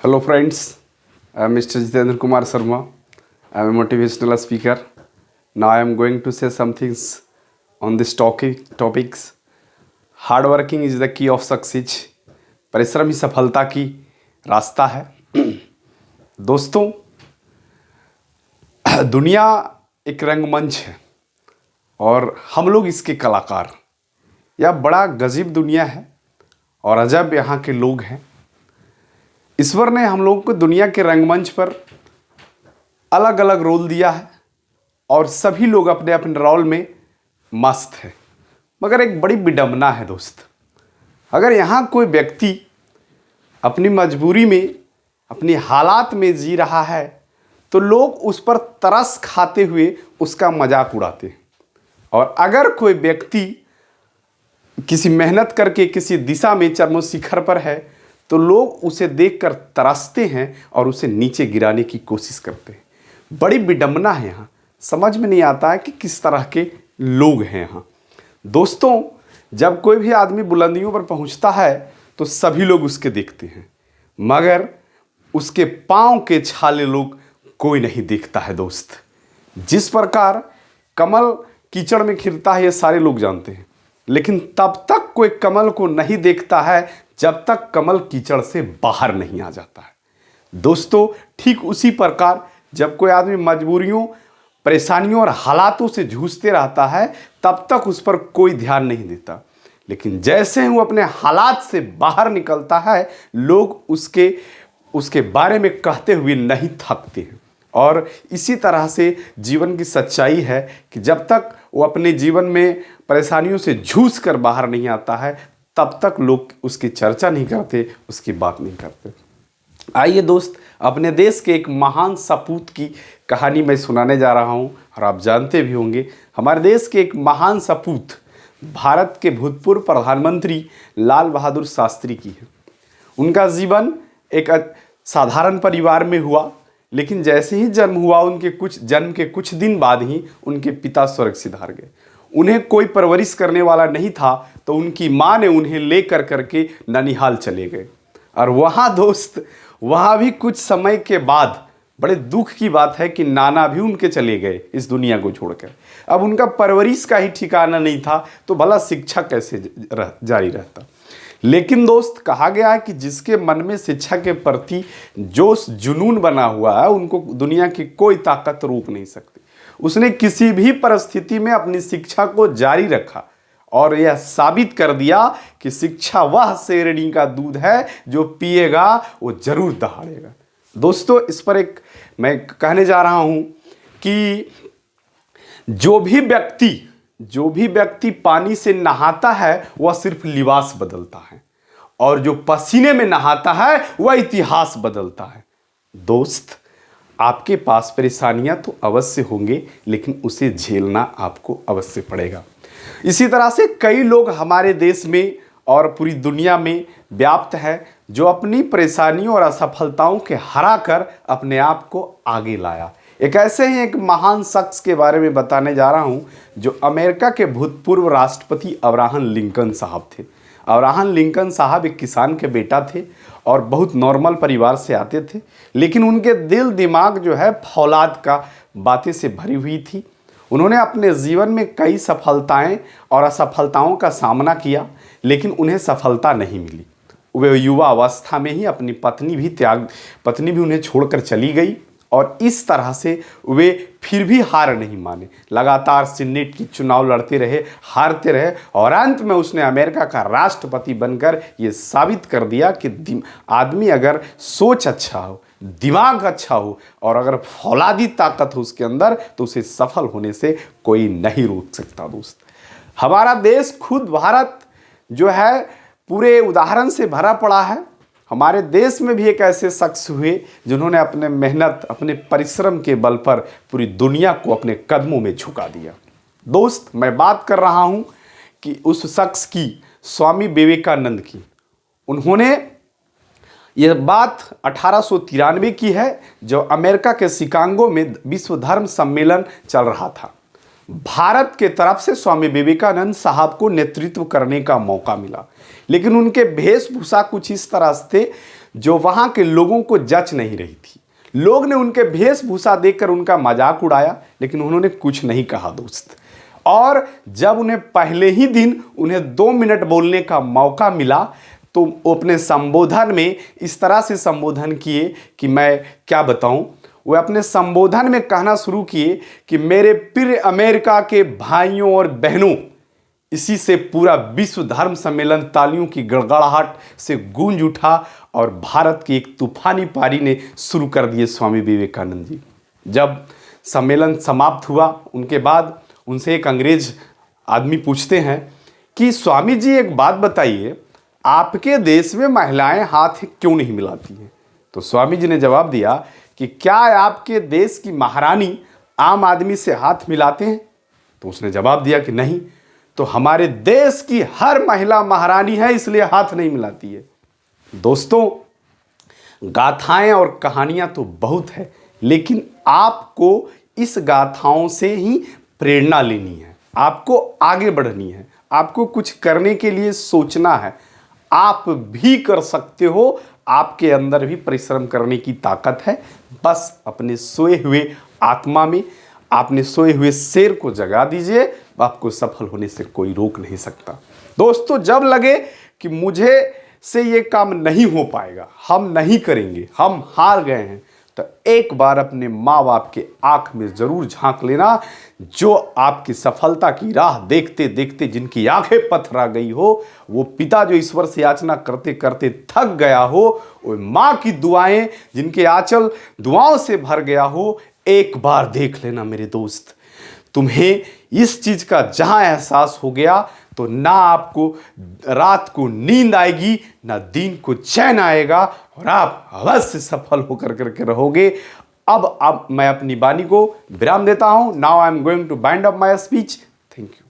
Hello friends, I am Mr. Jitendra Kumar Sharma. I am a motivational speaker. Now I am going to say some things on this topics. Hard working is the key of success. परिश्रम ही सफलता की रास्ता है। दोस्तों, दुनिया एक रंगमंच है और हम लोग इसके कलाकार। यह बड़ा गजीब दुनिया है और अजब यहाँ के लोग हैं। ईश्वर ने हम लोगों को दुनिया के रंगमंच पर अलग अलग रोल दिया है और सभी लोग अपने अपने रोल में मस्त है। मगर एक बड़ी विडंबना है दोस्त, अगर यहाँ कोई व्यक्ति अपनी मजबूरी में, अपनी हालात में जी रहा है तो लोग उस पर तरस खाते हुए उसका मजाक उड़ाते हैं। और अगर कोई व्यक्ति किसी मेहनत करके किसी दिशा में चरमो शिखर पर है तो लोग उसे देखकर तरसते हैं और उसे नीचे गिराने की कोशिश करते हैं। बड़ी विडंबना है यहाँ, समझ में नहीं आता है कि किस तरह के लोग हैं यहाँ। दोस्तों, जब कोई भी आदमी बुलंदियों पर पहुँचता है तो सभी लोग उसके देखते हैं, मगर उसके पाँव के छाले लोग कोई नहीं देखता है। दोस्त, जिस प्रकार कमल कीचड़ में खिलता है ये सारे लोग जानते हैं, लेकिन तब तक कोई कमल को नहीं देखता है जब तक कमल कीचड़ से बाहर नहीं आ जाता है। दोस्तों, ठीक उसी प्रकार जब कोई आदमी मजबूरियों, परेशानियों और हालातों से जूझते रहता है तब तक उस पर कोई ध्यान नहीं देता, लेकिन जैसे ही वो अपने हालात से बाहर निकलता है लोग उसके बारे में कहते हुए नहीं थकते हैं। और इसी तरह से जीवन की सच्चाई है कि जब तक वो अपने जीवन में परेशानियों से जूझ कर बाहर नहीं आता है तब तक लोग उसकी चर्चा नहीं करते, उसकी बात नहीं करते। आइए दोस्त, अपने देश के एक महान सपूत की कहानी मैं सुनाने जा रहा हूं और आप जानते भी होंगे। हमारे देश के एक महान सपूत भारत के भूतपूर्व प्रधानमंत्री लाल बहादुर शास्त्री की है। उनका जीवन एक साधारण परिवार में हुआ, लेकिन जैसे ही जन्म हुआ उनके जन्म के कुछ दिन बाद ही उनके पिता स्वर्ग सिधार गए। उन्हें कोई परवरिश करने वाला नहीं था तो उनकी माँ ने उन्हें लेकर करके ननिहाल चले गए। और वहाँ दोस्त, वहाँ भी कुछ समय के बाद बड़े दुख की बात है कि नाना भी उनके चले गए इस दुनिया को छोड़कर। अब उनका परवरिश का ही ठिकाना नहीं था तो भला शिक्षा कैसे जारी रहता। लेकिन दोस्त, कहा गया है कि जिसके मन में शिक्षा के प्रति जोश जुनून बना हुआ है उनको दुनिया की कोई ताकत रोक नहीं सकती। उसने किसी भी परिस्थिति में अपनी शिक्षा को जारी रखा और यह साबित कर दिया कि शिक्षा वह शेरनी का दूध है जो पिएगा वो जरूर दहाड़ेगा। दोस्तों, इस पर एक मैं कहने जा रहा हूं कि जो भी व्यक्ति पानी से नहाता है वह सिर्फ लिबास बदलता है और जो पसीने में नहाता है वह इतिहास बदलता है। दोस्त, आपके पास परेशानियां तो अवश्य होंगे, लेकिन उसे झेलना आपको अवश्य पड़ेगा। इसी तरह से कई लोग हमारे देश में और पूरी दुनिया में व्याप्त है जो अपनी परेशानियों और असफलताओं के हरा कर अपने आप को आगे लाया। एक ऐसे ही एक महान शख्स के बारे में बताने जा रहा हूं जो अमेरिका के भूतपूर्व राष्ट्रपति अब्राहम लिंकन साहब थे। अब्राहम लिंकन साहब एक किसान के बेटा थे और बहुत नॉर्मल परिवार से आते थे, लेकिन उनके दिल दिमाग जो है फौलाद का बातें से भरी हुई थी। उन्होंने अपने जीवन में कई सफलताएं और असफलताओं का सामना किया, लेकिन उन्हें सफलता नहीं मिली। वे युवा अवस्था में ही अपनी पत्नी भी उन्हें छोड़कर चली गई और इस तरह से वे फिर भी हार नहीं माने। लगातार सीनेट की चुनाव लड़ते रहे, हारते रहे और अंत में उसने अमेरिका का राष्ट्रपति बनकर ये साबित कर दिया कि आदमी अगर सोच अच्छा हो, दिमाग अच्छा हो और अगर फौलादी ताकत हो उसके अंदर तो उसे सफल होने से कोई नहीं रोक सकता। दोस्त, हमारा देश खुद भारत जो है पूरे उदाहरण से भरा पड़ा है। हमारे देश में भी एक ऐसे शख्स हुए जिन्होंने अपने मेहनत, अपने परिश्रम के बल पर पूरी दुनिया को अपने कदमों में झुका दिया। दोस्त, मैं बात कर रहा हूं कि उस शख्स की, स्वामी विवेकानंद की। उन्होंने यह बात 1893 की है जब अमेरिका के शिकागो में विश्व धर्म सम्मेलन चल रहा था। भारत के तरफ से स्वामी विवेकानंद साहब को नेतृत्व करने का मौका मिला, लेकिन उनके वेशभूषा कुछ इस तरह से थे जो वहाँ के लोगों को जच नहीं रही थी। लोग ने उनके वेशभूषा देखकर उनका मजाक उड़ाया, लेकिन उन्होंने कुछ नहीं कहा दोस्त। और जब उन्हें पहले ही दिन उन्हें 2 मिनट बोलने का मौका मिला तो वो अपने संबोधन में इस तरह से संबोधन किए कि मैं क्या बताऊं। वे अपने संबोधन में कहना शुरू किए कि मेरे प्रिय अमेरिका के भाइयों और बहनों, इसी से पूरा विश्व धर्म सम्मेलन तालियों की गड़गड़ाहट से गूंज उठा और भारत की एक तूफानी पारी ने शुरू कर दिए स्वामी विवेकानंद जी। जब सम्मेलन समाप्त हुआ उनके बाद उनसे एक अंग्रेज आदमी पूछते हैं कि स्वामी जी एक बात बताइए, आपके देश में महिलाएं हाथ क्यों नहीं मिलाती हैं? तो स्वामी जी ने जवाब दिया कि क्या आपके देश की महारानी आम आदमी से हाथ मिलाते हैं? तो उसने जवाब दिया कि नहीं। तो हमारे देश की हर महिला महारानी है, इसलिए हाथ नहीं मिलाती है। दोस्तों, गाथाएं और कहानियां तो बहुत है, लेकिन आपको इस गाथाओं से ही प्रेरणा लेनी है, आपको आगे बढ़नी है, आपको कुछ करने के लिए सोचना है। आप भी कर सकते हो, आपके अंदर भी परिश्रम करने की ताकत है। बस अपने सोए हुए आत्मा में, आपने सोए हुए शेर को जगा दीजिए, आपको सफल होने से कोई रोक नहीं सकता। दोस्तों, जब लगे कि मुझे से ये काम नहीं हो पाएगा, हम नहीं करेंगे, हम हार गए हैं, तो एक बार अपने माँ बाप के आंख में जरूर झांक लेना, जो आपकी सफलता की राह देखते देखते जिनकी आंखें पथरा गई हो, वो पिता जो ईश्वर से याचना करते करते थक गया हो, वो माँ की दुआएं जिनके आंचल दुआओं से भर गया हो, एक बार देख लेना मेरे दोस्त। तुम्हें इस चीज का जहां एहसास हो गया तो ना आपको रात को नींद आएगी, ना दिन को चैन आएगा, और आप अवश्य सफल होकर करके रहोगे। अब मैं अपनी वाणी को विराम देता हूं। Now I am going to bind up my speech. Thank you.